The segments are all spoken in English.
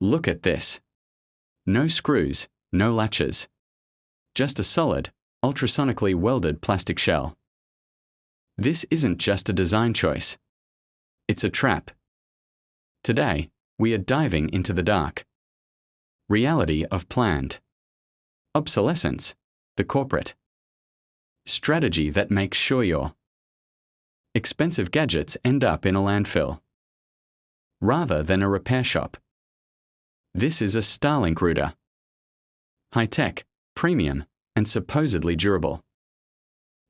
Look at this. No screws, no latches. Just a solid, ultrasonically welded plastic shell. This isn't just a design choice. It's a trap. Today, we are diving into the dark. Reality of planned obsolescence, the corporate strategy that makes sure your expensive gadgets end up in a landfill rather than a repair shop. This is a Starlink router. High-tech, premium, and supposedly durable.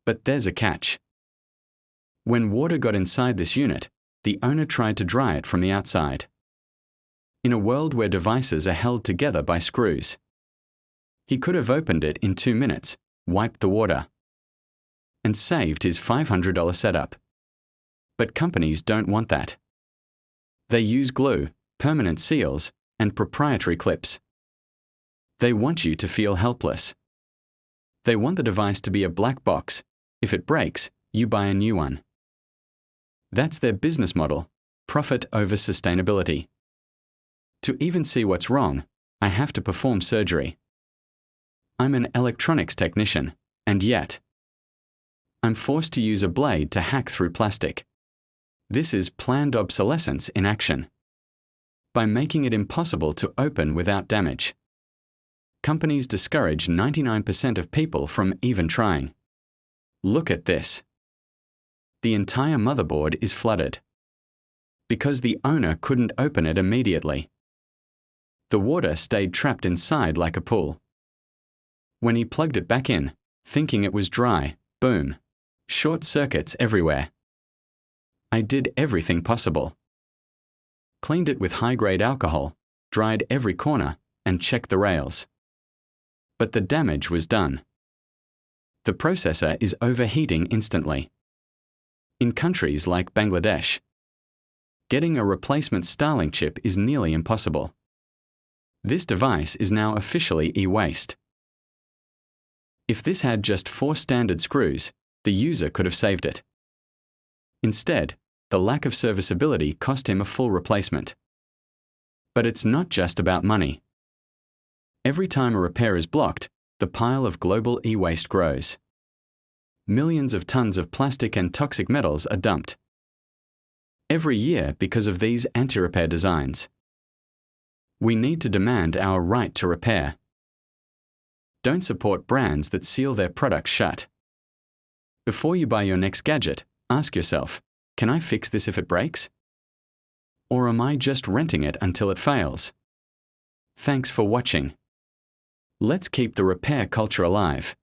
But there's a catch. When water got inside this unit, the owner tried to dry it from the outside. In a world where devices are held together by screws, he could have opened it in 2 minutes, wiped the water, and saved his $500 setup. But companies don't want that. They use glue, permanent seals, and proprietary clips. They want you to feel helpless. They want the device to be a black box. If it breaks, you buy a new one. That's their business model, profit over sustainability. To even see what's wrong, I have to perform surgery. I'm an electronics technician, and yet I'm forced to use a blade to hack through plastic. This is planned obsolescence in action. By making it impossible to open without damage, companies discourage 99% of people from even trying. Look at this. The entire motherboard is flooded because the owner couldn't open it immediately. The water stayed trapped inside like a pool. When he plugged it back in, thinking it was dry, boom, short circuits everywhere. I did everything possible. Cleaned it with high-grade alcohol, dried every corner, and checked the rails. But the damage was done. The processor is overheating instantly. In countries like Bangladesh, getting a replacement Starlink chip is nearly impossible. This device is now officially e-waste. If this had just 4 standard screws, the user could have saved it. Instead, the lack of serviceability cost him a full replacement. But it's not just about money. Every time a repair is blocked, the pile of global e-waste grows. Millions of tons of plastic and toxic metals are dumped every year because of these anti-repair designs. We need to demand our right to repair. Don't support brands that seal their products shut. Before you buy your next gadget, ask yourself, can I fix this if it breaks? Or am I just renting it until it fails? Thanks for watching. Let's keep the repair culture alive.